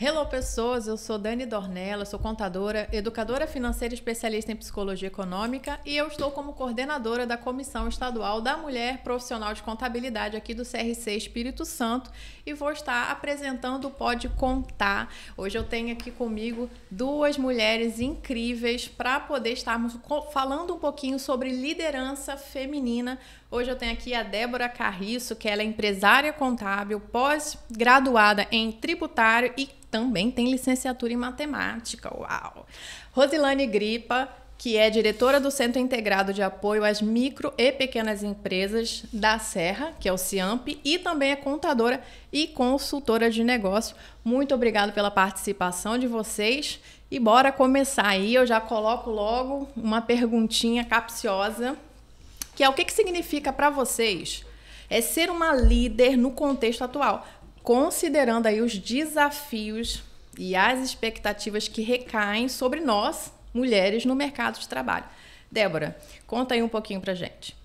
Hello, pessoas! Eu sou Dani Dornella, sou contadora, educadora financeira e especialista em psicologia econômica e eu estou como coordenadora da Comissão Estadual da Mulher Profissional de Contabilidade aqui do CRC Espírito Santo e vou estar apresentando o Pode Contar. Hoje eu tenho aqui comigo duas mulheres incríveis para poder estarmos falando um pouquinho sobre liderança feminina. Hoje eu tenho aqui a Débora Carriço, que ela é empresária contábil, pós-graduada em tributário e também tem licenciatura em matemática. Uau! Rosilane Gripa, que é diretora do Centro Integrado de Apoio às Micro e Pequenas Empresas da Serra, que é o CIAMP, e também é contadora e consultora de negócio. Muito obrigada pela participação de vocês. E bora começar aí. Eu já coloco logo uma perguntinha capciosa, que é o que significa para vocês ser uma líder no contexto atual, considerando aí os desafios e as expectativas que recaem sobre nós, mulheres, no mercado de trabalho. Débora, conta aí um pouquinho pra gente.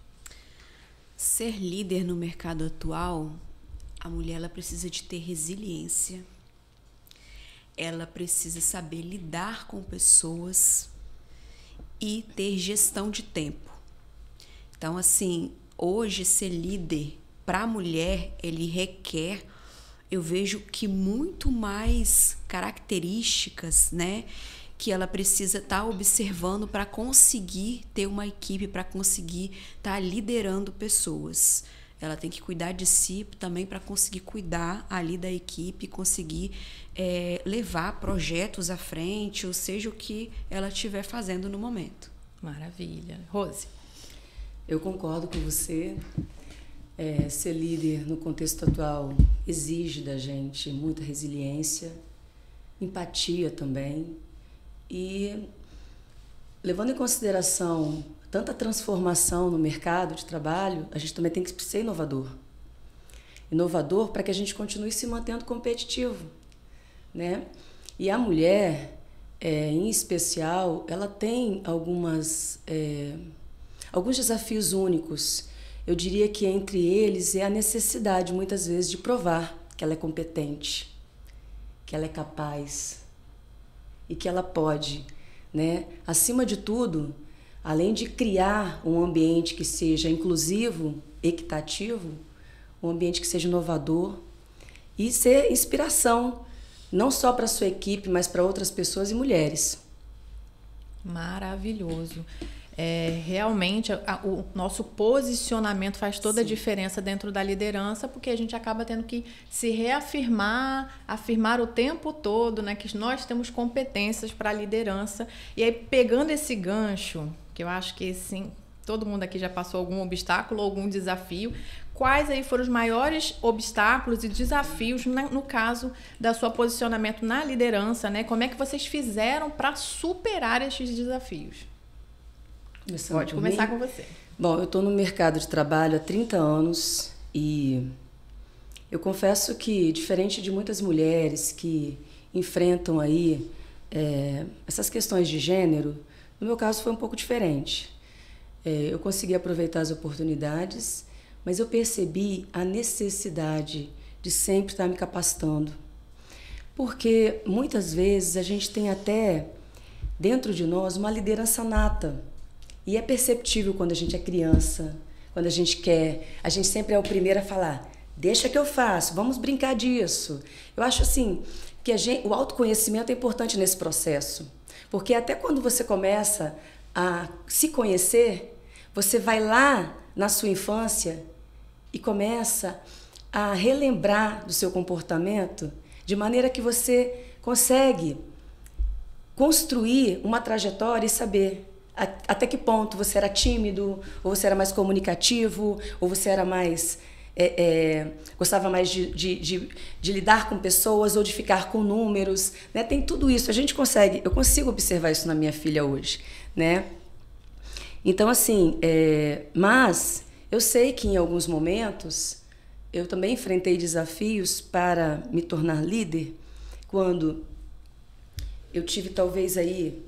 Ser líder no mercado atual, a mulher ela precisa de ter resiliência, ela precisa saber lidar com pessoas e ter gestão de tempo. Então, assim, hoje ser líder para a mulher, ele requer, eu vejo que muito mais características, né, que ela precisa estar observando para conseguir ter uma equipe, para conseguir estar liderando pessoas. Ela tem que cuidar de si também para conseguir cuidar ali da equipe, conseguir levar projetos à frente, ou seja, o que ela estiver fazendo no momento. Maravilha. Rose? Eu concordo com você. Ser líder no contexto atual exige da gente muita resiliência, empatia também. E levando em consideração tanta transformação no mercado de trabalho, a gente também tem que ser inovador. Inovador para que a gente continue se mantendo competitivo, né? E a mulher, em especial, ela tem alguns desafios únicos. Eu diria que entre eles é a necessidade, muitas vezes, de provar que ela é competente, que ela é capaz e que ela pode, né? Acima de tudo, além de criar um ambiente que seja inclusivo, equitativo, um ambiente que seja inovador e ser inspiração, não só para a sua equipe, mas para outras pessoas e mulheres. Maravilhoso. Realmente o nosso posicionamento faz toda a diferença dentro da liderança, porque a gente acaba tendo que se reafirmar, afirmar o tempo todo, né, que nós temos competências para a liderança. E aí, pegando esse gancho, que eu acho que sim, todo mundo aqui já passou algum obstáculo, algum desafio, quais aí foram os maiores obstáculos e desafios no caso da sua posicionamento na liderança, né? Como é que vocês fizeram para superar esses desafios? Pode começar com você. Bom, eu estou no mercado de trabalho há 30 anos e eu confesso que, diferente de muitas mulheres que enfrentam aí essas questões de gênero, no meu caso foi um pouco diferente. Eu consegui aproveitar as oportunidades, mas eu percebi a necessidade de sempre estar me capacitando. Porque muitas vezes a gente tem até dentro de nós uma liderança nata. E é perceptível quando a gente é criança, quando a gente quer, a gente sempre é o primeiro a falar, deixa que eu faço, vamos brincar disso. Eu acho assim, que o autoconhecimento é importante nesse processo, porque até quando você começa a se conhecer, você vai lá na sua infância e começa a relembrar do seu comportamento, de maneira que você consegue construir uma trajetória e saber até que ponto você era tímido, ou você era mais comunicativo, ou você era mais gostava mais de lidar com pessoas ou de ficar com números, né? Tem tudo isso. Eu consigo observar isso na minha filha hoje, né? Então, assim, mas eu sei que em alguns momentos eu também enfrentei desafios para me tornar líder, quando eu tive talvez aí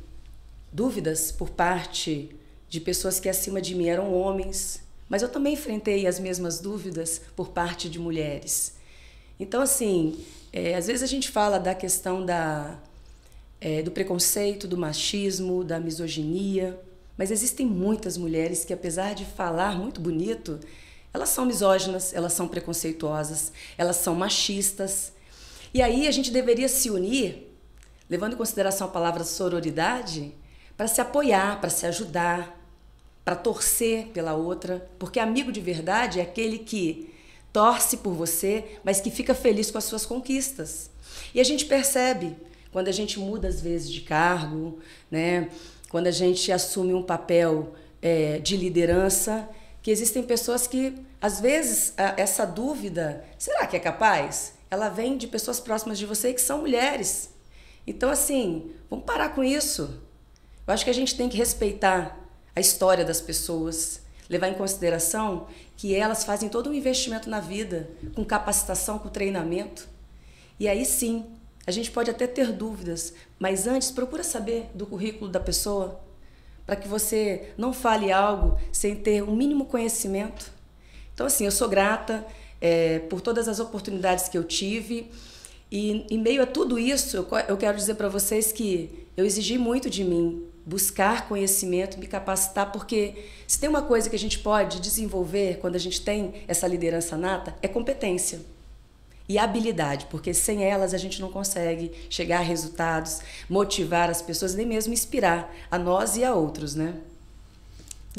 dúvidas por parte de pessoas que acima de mim eram homens, mas eu também enfrentei as mesmas dúvidas por parte de mulheres. Então, assim, às vezes a gente fala da questão do preconceito, do machismo, da misoginia, mas existem muitas mulheres que, apesar de falar muito bonito, elas são misóginas, elas são preconceituosas, elas são machistas. E aí a gente deveria se unir, levando em consideração a palavra sororidade, para se apoiar, para se ajudar, para torcer pela outra, porque amigo de verdade é aquele que torce por você, mas que fica feliz com as suas conquistas. E a gente percebe, quando a gente muda às vezes de cargo, né? Quando a gente assume um papel de liderança, que existem pessoas que, às vezes, essa dúvida, será que é capaz? Ela vem de pessoas próximas de você que são mulheres. Então, assim, vamos parar com isso. Eu acho que a gente tem que respeitar a história das pessoas, levar em consideração que elas fazem todo um investimento na vida, com capacitação, com treinamento. E aí sim, a gente pode até ter dúvidas, mas antes procura saber do currículo da pessoa, para que você não fale algo sem ter um mínimo conhecimento. Então, assim, eu sou grata por todas as oportunidades que eu tive. E em meio a tudo isso, eu quero dizer para vocês que eu exigi muito de mim, buscar conhecimento, me capacitar, porque se tem uma coisa que a gente pode desenvolver quando a gente tem essa liderança nata, é competência e habilidade, porque sem elas a gente não consegue chegar a resultados, motivar as pessoas, nem mesmo inspirar a nós e a outros, né?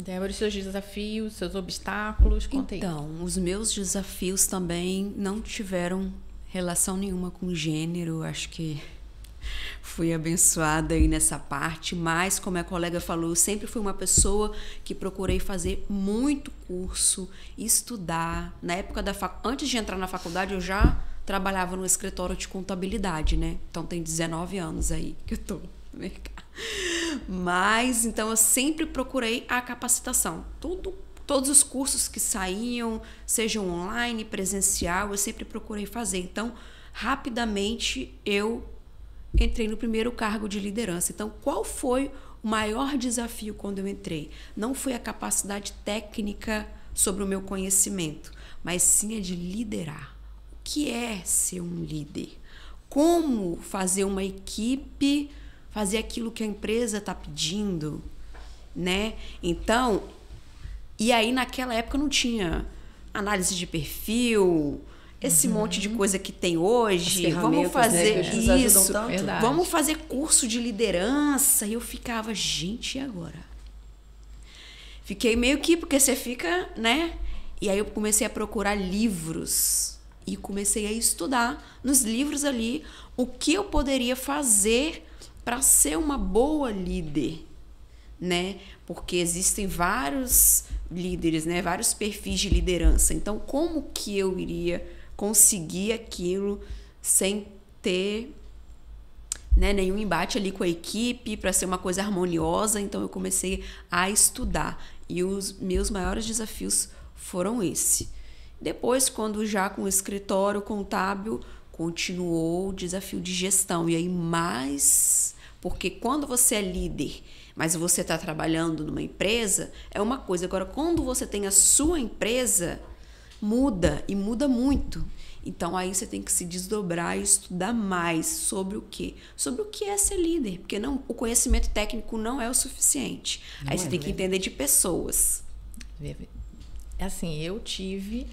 Débora, os seus desafios, seus obstáculos, conta aí. Então, os meus desafios também não tiveram relação nenhuma com gênero, acho que fui abençoada aí nessa parte, mas como a colega falou, eu sempre fui uma pessoa que procurei fazer muito curso, estudar. Na época antes de entrar na faculdade, eu já trabalhava no escritório de contabilidade, né? Então tem 19 anos aí que eu tô no mercado. Mas então eu sempre procurei a capacitação. Todos os cursos que saíam, seja online, presencial, eu sempre procurei fazer. Então, rapidamente eu entrei no primeiro cargo de liderança. Então, qual foi o maior desafio quando eu entrei? Não foi a capacidade técnica sobre o meu conhecimento, mas sim a de liderar. O que é ser um líder? Como fazer uma equipe fazer aquilo que a empresa está pedindo, né? Então, e aí naquela época não tinha análise de perfil, esse monte de coisa que tem hoje. Vamos fazer, né, isso, vamos fazer curso de liderança. E eu ficava, gente, e agora? Fiquei meio que, porque você fica, né? E aí eu comecei a procurar livros e comecei a estudar nos livros ali o que eu poderia fazer para ser uma boa líder, né? Porque existem vários líderes, né? Vários perfis de liderança. Então, como que eu iria conseguir aquilo sem ter, né, nenhum embate ali com a equipe, para ser uma coisa harmoniosa? Então, eu comecei a estudar. E os meus maiores desafios foram esse. Depois, quando já com o escritório contábil, continuou o desafio de gestão. E aí mais... Porque quando você é líder, mas você está trabalhando numa empresa, é uma coisa. Agora, quando você tem a sua empresa, muda e muda muito. Então, aí você tem que se desdobrar e estudar mais sobre o quê? Sobre o que é ser líder. Porque o conhecimento técnico não é o suficiente. Aí você tem que entender de pessoas. Assim, eu tive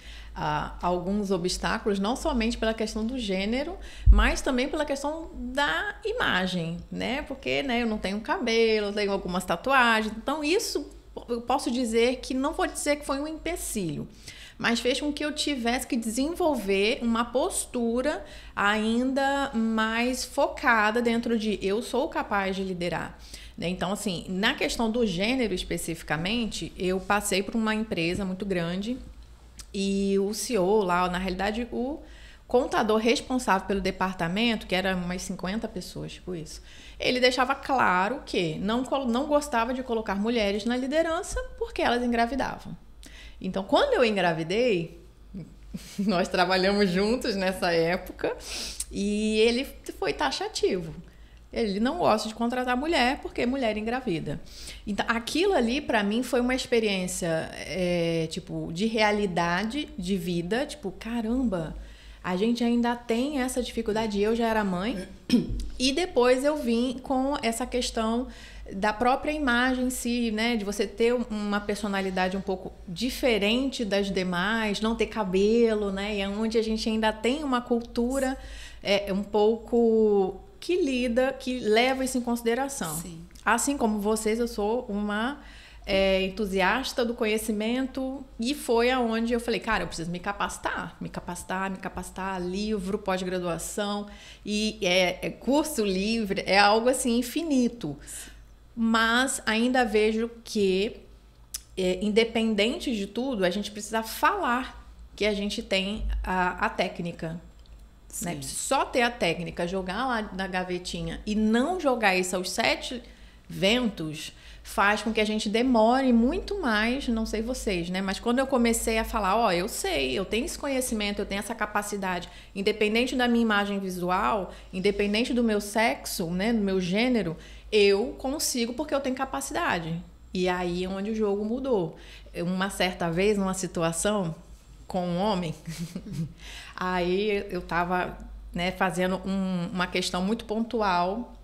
alguns obstáculos, não somente pela questão do gênero, mas também pela questão da imagem, né? Porque, né, eu não tenho cabelo, tenho algumas tatuagens. Então, isso eu posso dizer que, não vou dizer que foi um empecilho, mas fez com que eu tivesse que desenvolver uma postura ainda mais focada dentro de eu sou capaz de liderar. Então, assim, na questão do gênero especificamente, eu passei por uma empresa muito grande e o CEO lá, na realidade, o contador responsável pelo departamento, que era umas 50 pessoas, tipo isso, ele deixava claro que não gostava de colocar mulheres na liderança porque elas engravidavam. Então, quando eu engravidei, nós trabalhamos juntos nessa época e ele foi taxativo. Ele não gosta de contratar mulher porque mulher engravida. Então, aquilo ali, para mim, foi uma experiência, tipo, de realidade, de vida. Tipo, caramba, a gente ainda tem essa dificuldade. Eu já era mãe e depois eu vim com essa questão da própria imagem em si, né? De você ter uma personalidade um pouco diferente das demais, não ter cabelo, né? E é onde a gente ainda tem uma cultura um pouco que leva isso em consideração. Sim. Assim como vocês, eu sou uma entusiasta do conhecimento e foi aonde eu falei, cara, eu preciso me capacitar, livro, pós-graduação e curso livre, é algo assim infinito. Mas ainda vejo que, independente de tudo, a gente precisa falar que a gente tem a técnica. Né? Só ter a técnica, jogar lá na gavetinha e não jogar isso aos 7 ventos faz com que a gente demore muito mais, não sei vocês, né? Mas quando eu comecei a falar, eu sei, eu tenho esse conhecimento, eu tenho essa capacidade, independente da minha imagem visual, independente do meu sexo, né, do meu gênero, eu consigo porque eu tenho capacidade. E aí é onde o jogo mudou. Uma certa vez, numa situação com um homem, aí eu estava, né, fazendo uma questão muito pontual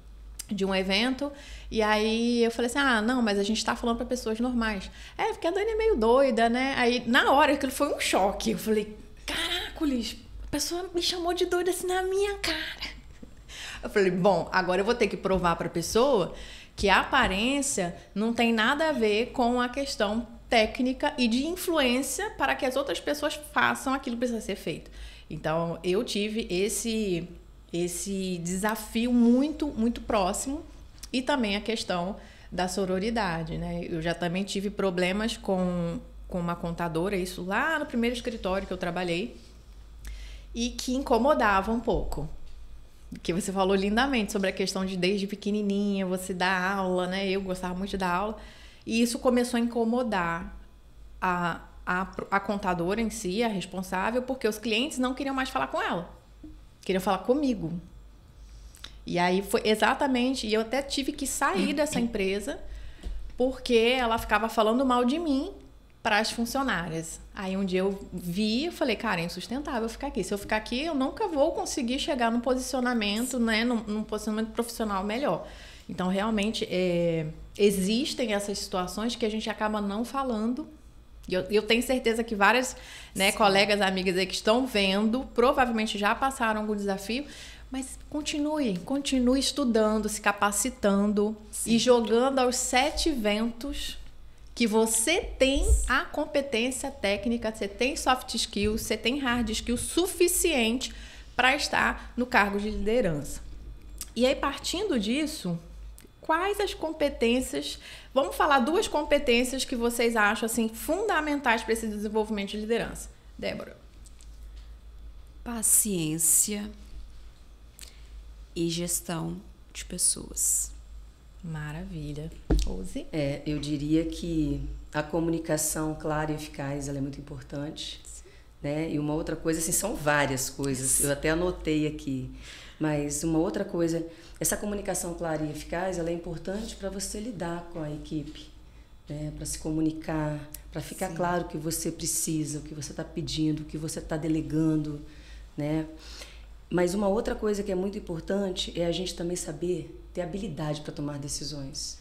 de um evento, e aí eu falei assim, não, mas a gente tá falando para pessoas normais. Porque a Dani é meio doida, né? Aí, na hora, aquilo foi um choque. Eu falei, caracoles, a pessoa me chamou de doida assim na minha cara. Eu falei, bom, agora eu vou ter que provar para a pessoa que a aparência não tem nada a ver com a questão técnica e de influência para que as outras pessoas façam aquilo que precisa ser feito. Então, eu tive esse desafio muito, muito próximo e também a questão da sororidade, né? Eu já também tive problemas com uma contadora, isso lá no primeiro escritório que eu trabalhei, e que incomodava um pouco. Que você falou lindamente sobre a questão de desde pequenininha você dar aula, né? Eu gostava muito de dar aula. E isso começou a incomodar a contadora em si, a responsável, porque os clientes não queriam mais falar com ela. Queriam falar comigo. E aí foi exatamente... E eu até tive que sair dessa empresa porque ela ficava falando mal de mim para as funcionárias. Aí um dia eu vi, eu falei, cara, é insustentável ficar aqui. Se eu ficar aqui, eu nunca vou conseguir chegar num posicionamento, né, num posicionamento profissional melhor. Então, realmente, existem essas situações que a gente acaba não falando. Eu tenho certeza que várias, né, colegas, amigas aí que estão vendo, provavelmente já passaram algum desafio, mas continue estudando, se capacitando. Sim. E jogando aos 7 ventos que você tem a competência técnica, você tem soft skills, você tem hard skills suficiente para estar no cargo de liderança. E aí, partindo disso, quais as competências... Vamos falar 2 competências que vocês acham assim, fundamentais para esse desenvolvimento de liderança. Débora. Paciência e gestão de pessoas. Maravilha. Rose? Eu diria que a comunicação clara e eficaz ela é muito importante. Né? E uma outra coisa, assim, são várias coisas, eu até anotei aqui, mas uma outra coisa, essa comunicação clara e eficaz, ela é importante para você lidar com a equipe, né? Para se comunicar, para ficar claro o que você precisa, o que você está pedindo, o que você está delegando, né? Mas uma outra coisa que é muito importante é a gente também saber ter habilidade para tomar decisões,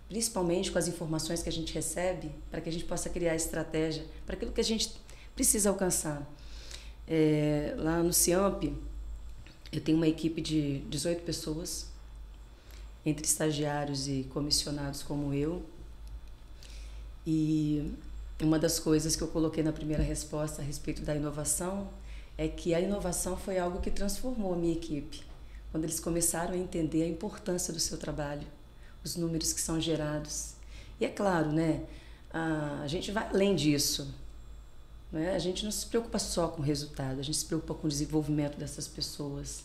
principalmente com as informações que a gente recebe, para que a gente possa criar estratégia para aquilo que a gente precisa alcançar. Lá no CIAMP, eu tenho uma equipe de 18 pessoas, entre estagiários e comissionados como eu. E uma das coisas que eu coloquei na primeira resposta a respeito da inovação é que a inovação foi algo que transformou a minha equipe. Quando eles começaram a entender a importância do seu trabalho, os números que são gerados. E é claro, né, a gente vai além disso. Né? A gente não se preocupa só com o resultado, a gente se preocupa com o desenvolvimento dessas pessoas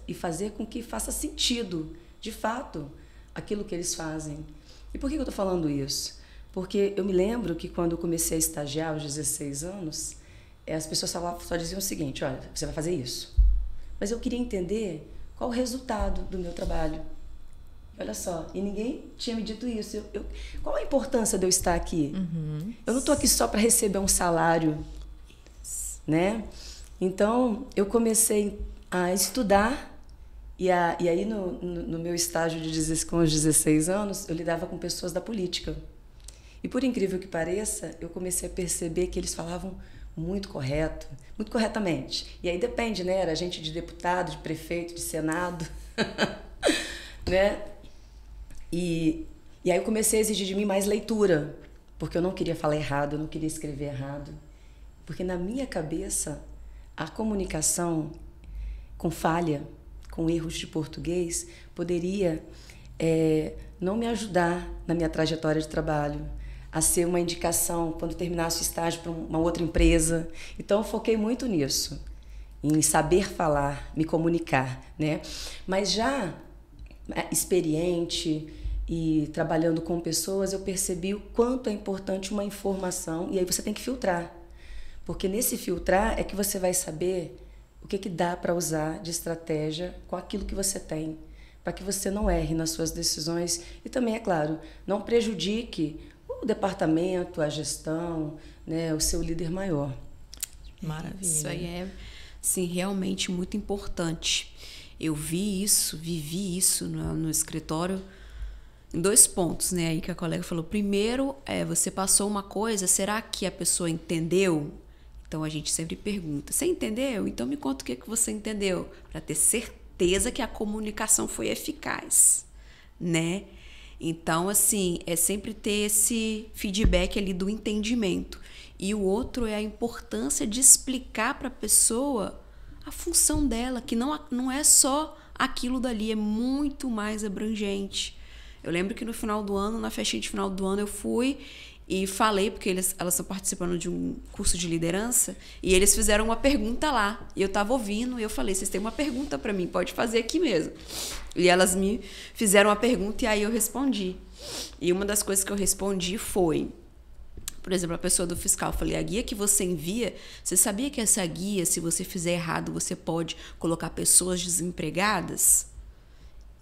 e fazer com que faça sentido, de fato, aquilo que eles fazem. E por que eu estou falando isso? Porque eu me lembro que quando eu comecei a estagiar aos 16 anos, as pessoas só diziam o seguinte, olha, você vai fazer isso. Mas eu queria entender qual o resultado do meu trabalho. Olha só, e ninguém tinha me dito isso. Qual a importância de eu estar aqui? Uhum. Eu não estou aqui só para receber um salário, né? Então, eu comecei a estudar e aí no meu estágio com os 16 anos, eu lidava com pessoas da política. E por incrível que pareça, eu comecei a perceber que eles falavam muito corretamente. E aí depende, né? Era gente de deputado, de prefeito, de senado, né? E aí eu comecei a exigir de mim mais leitura, porque eu não queria falar errado, eu não queria escrever errado. Porque na minha cabeça, a comunicação com falha, com erros de português, poderia não me ajudar na minha trajetória de trabalho, a ser uma indicação quando terminasse o estágio para uma outra empresa. Então, eu foquei muito nisso, em saber falar, me comunicar, né? Mas já experiente e trabalhando com pessoas, eu percebi o quanto é importante uma informação, e aí você tem que filtrar. Porque nesse filtrar é que você vai saber o que dá para usar de estratégia com aquilo que você tem, para que você não erre nas suas decisões e também, é claro, não prejudique o departamento, a gestão, né, o seu líder maior. Maravilha. Isso aí é, sim, realmente muito importante. Eu vivi isso no escritório em 2 pontos, né? Aí que a colega falou. Primeiro, você passou uma coisa, será que a pessoa entendeu? Então, a gente sempre pergunta, você entendeu? Então, me conta o que você entendeu, para ter certeza que a comunicação foi eficaz, né? Então, assim, é sempre ter esse feedback ali do entendimento. E o outro é a importância de explicar para a pessoa a função dela, que não é só aquilo dali, é muito mais abrangente. Eu lembro que no final do ano, na festinha de final do ano, eu fui e falei, porque elas estão participando de um curso de liderança, e eles fizeram uma pergunta lá. E eu estava ouvindo e eu falei, vocês têm uma pergunta para mim, pode fazer aqui mesmo. E elas me fizeram uma pergunta e aí eu respondi. E uma das coisas que eu respondi foi, por exemplo, a pessoa do fiscal, eu falei, a guia que você envia, você sabia que essa guia, se você fizer errado, você pode colocar pessoas desempregadas?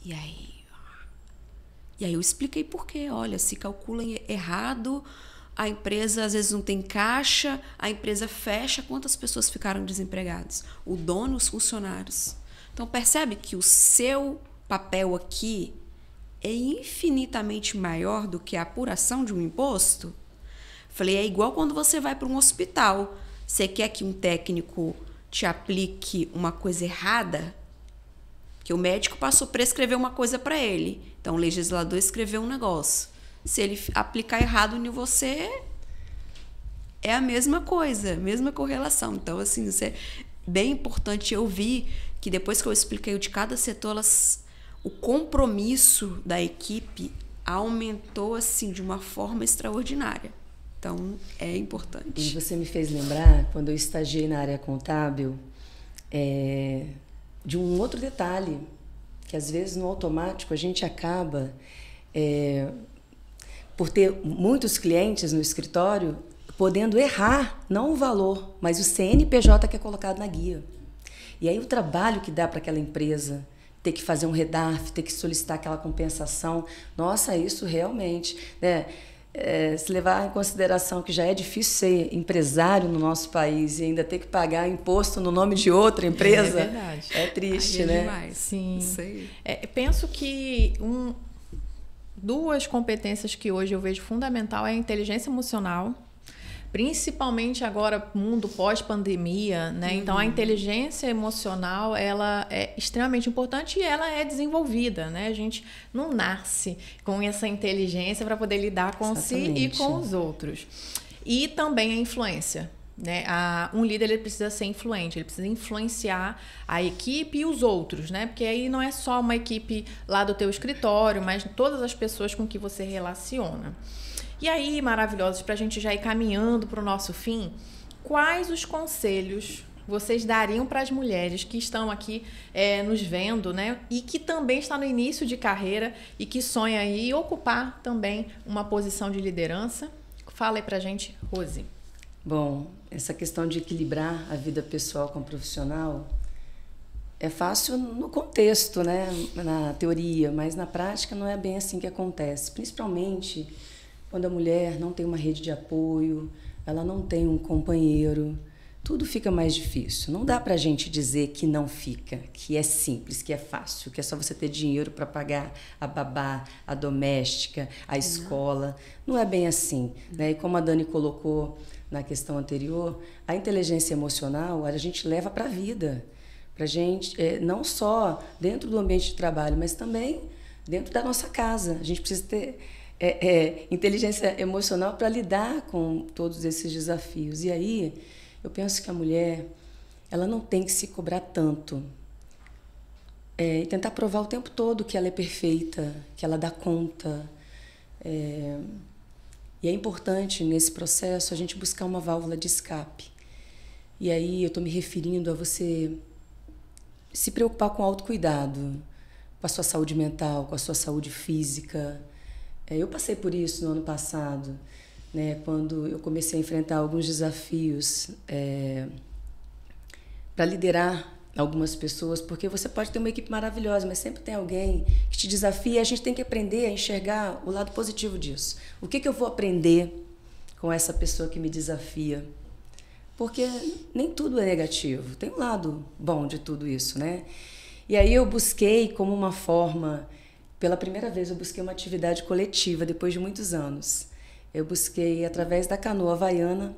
E aí eu expliquei por quê. Olha, se calcula errado, a empresa às vezes não tem caixa, a empresa fecha, quantas pessoas ficaram desempregadas? O dono, os funcionários. Então, percebe que o seu papel aqui é infinitamente maior do que a apuração de um imposto? Falei, é igual quando você vai para um hospital. Você quer que um técnico te aplique uma coisa errada? Que o médico passou a prescrever uma coisa para ele. Então, o legislador escreveu um negócio. Se ele aplicar errado em você, é a mesma coisa, a mesma correlação. Então, assim, isso é bem importante. Eu vi que depois que eu expliquei o de cada setor, o compromisso da equipe aumentou assim de uma forma extraordinária. Então, é importante. E você me fez lembrar, quando eu estagiei na área contábil, de um outro detalhe, que às vezes no automático a gente acaba, por ter muitos clientes no escritório, podendo errar, não o valor, mas o CNPJ que é colocado na guia. E aí o trabalho que dá para aquela empresa, ter que fazer um redarf, ter que solicitar aquela compensação, nossa, isso realmente, né? Se levar em consideração que já é difícil ser empresário no nosso país e ainda ter que pagar imposto no nome de outra empresa, é triste, né? Demais. Sim. Isso aí. Penso que duas competências que hoje eu vejo fundamental é a inteligência emocional, principalmente agora mundo pós-pandemia, né? Então a inteligência emocional ela é extremamente importante e ela é desenvolvida, né? A gente não nasce com essa inteligência para poder lidar com si e com os outros. E também a influência, né? Um líder ele precisa ser influente, ele precisa influenciar a equipe e os outros, né? Porque aí não é só uma equipe lá do teu escritório, mas todas as pessoas com que você relaciona. E aí, maravilhosos, para a gente já ir caminhando para o nosso fim, quais os conselhos vocês dariam para as mulheres que estão aqui nos vendo, né? E que também está no início de carreira e que sonha aí ocupar também uma posição de liderança? Fala aí para a gente, Rose. Bom, essa questão de equilibrar a vida pessoal com a profissional é fácil no contexto, né? Na teoria, mas na prática não é bem assim que acontece, principalmente quando a mulher não tem uma rede de apoio, ela não tem um companheiro, tudo fica mais difícil. Não dá para a gente dizer que não fica, que é simples, que é fácil, que é só você ter dinheiro para pagar a babá, a doméstica, a escola. Não é bem assim, né? E como a Dani colocou na questão anterior, a inteligência emocional a gente leva para a vida. Para a gente, não só dentro do ambiente de trabalho, mas também dentro da nossa casa. A gente precisa ter inteligência emocional para lidar com todos esses desafios. E aí, eu penso que a mulher, ela não tem que se cobrar tanto. E tentar provar o tempo todo que ela é perfeita, que ela dá conta. E é importante, nesse processo, a gente buscar uma válvula de escape. E aí, eu estou me referindo a você se preocupar com o autocuidado, com a sua saúde mental, com a sua saúde física. Eu passei por isso no ano passado, né, quando eu comecei a enfrentar alguns desafios para liderar algumas pessoas, porque você pode ter uma equipe maravilhosa, mas sempre tem alguém que te desafia, e a gente tem que aprender a enxergar o lado positivo disso. O que eu vou aprender com essa pessoa que me desafia? Porque nem tudo é negativo, tem um lado bom de tudo isso, né? E aí eu busquei como uma forma, pela primeira vez eu busquei uma atividade coletiva depois de muitos anos. Eu busquei, através da canoa havaiana,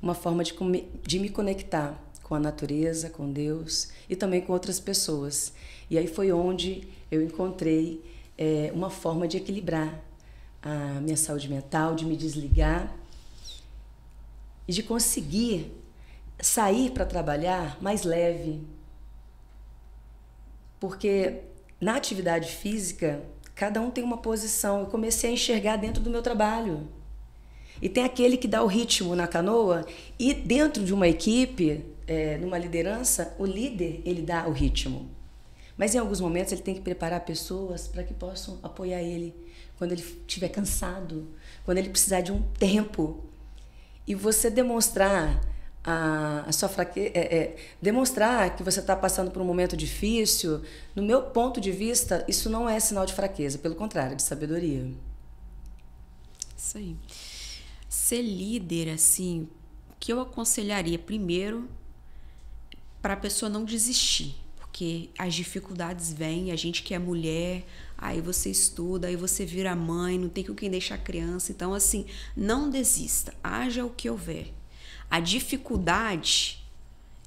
uma forma de me conectar com a natureza, com Deus e também com outras pessoas. E aí foi onde eu encontrei uma forma de equilibrar a minha saúde mental, de me desligar e de conseguir sair para trabalhar mais leve. Porque na atividade física, cada um tem uma posição. Eu comecei a enxergar dentro do meu trabalho. E tem aquele que dá o ritmo na canoa e dentro de uma equipe, numa liderança, o líder, ele dá o ritmo. Mas em alguns momentos ele tem que preparar pessoas para que possam apoiar ele quando ele estiver cansado, quando ele precisar de um tempo. E você demonstrar a sua fraqueza, demonstrar que você está passando por um momento difícil, no meu ponto de vista, isso não é sinal de fraqueza, pelo contrário, de sabedoria. Isso aí. Ser líder, assim, o que eu aconselharia primeiro para a pessoa não desistir, porque as dificuldades vêm, a gente que é mulher, aí você estuda, aí você vira mãe, não tem com quem deixar a criança, então assim, não desista, haja o que houver. A dificuldade,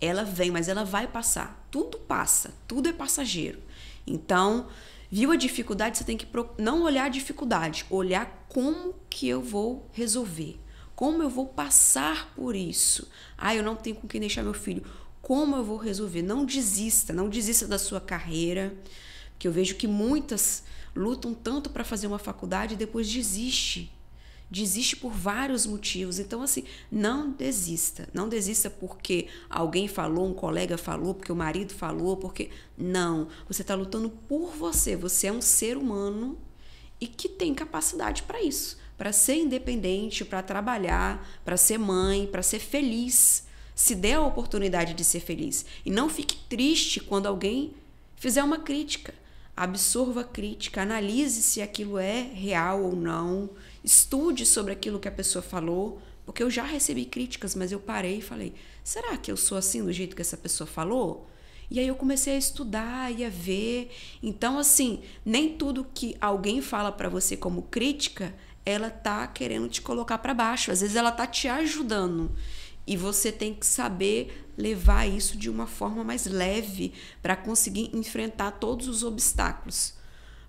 ela vem, mas ela vai passar. Tudo passa, tudo é passageiro. Então, viu a dificuldade, você tem que não olhar a dificuldade, olhar como que eu vou resolver, como eu vou passar por isso. Eu não tenho com quem deixar meu filho. Como eu vou resolver? Não desista da sua carreira, porque eu vejo que muitas lutam tanto para fazer uma faculdade e depois desiste por vários motivos. Então, assim, não desista porque alguém falou, um colega falou, porque o marido falou, porque... Não, você está lutando por você. Você é um ser humano e que tem capacidade para isso, para ser independente, para trabalhar, para ser mãe, para ser feliz. Se dê a oportunidade de ser feliz. E não fique triste quando alguém fizer uma crítica. Absorva a crítica, analise se aquilo é real ou não, estude sobre aquilo que a pessoa falou, porque eu já recebi críticas, mas eu parei e falei, será que eu sou assim do jeito que essa pessoa falou? E aí eu comecei a estudar e a ver. Então, assim, nem tudo que alguém fala para você como crítica, ela tá querendo te colocar para baixo. Às vezes ela tá te ajudando. E você tem que saber levar isso de uma forma mais leve para conseguir enfrentar todos os obstáculos.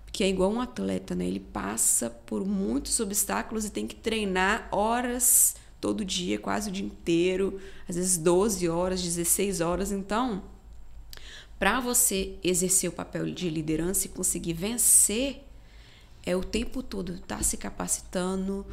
Porque é igual um atleta, né? Ele passa por muitos obstáculos e tem que treinar horas todo dia, quase o dia inteiro, às vezes 12 horas, 16 horas. Então, para você exercer o papel de liderança e conseguir vencer, é o tempo todo estar se capacitando,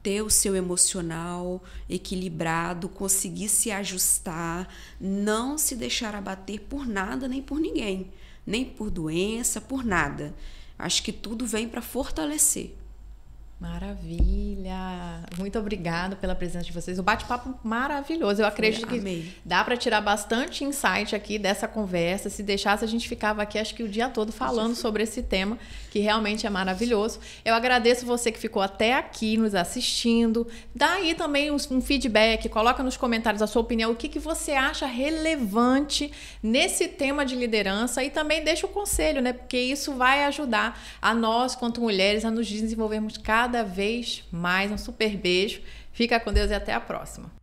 ter o seu emocional equilibrado, conseguir se ajustar, não se deixar abater por nada nem por ninguém, nem por doença, por nada. Acho que tudo vem para fortalecer. Maravilha! Muito obrigada pela presença de vocês. O bate-papo maravilhoso. Eu acredito que dá para tirar bastante insight aqui dessa conversa. Se deixasse, a gente ficava aqui, acho que o dia todo falando sobre esse tema, que realmente é maravilhoso. Eu agradeço você que ficou até aqui nos assistindo. Dá aí também um feedback, coloca nos comentários a sua opinião, o que você acha relevante nesse tema de liderança, e também deixa o conselho, né? Porque isso vai ajudar a nós, quanto mulheres, a nos desenvolvermos cada vez mais. Um super beijo. Fica com Deus e até a próxima.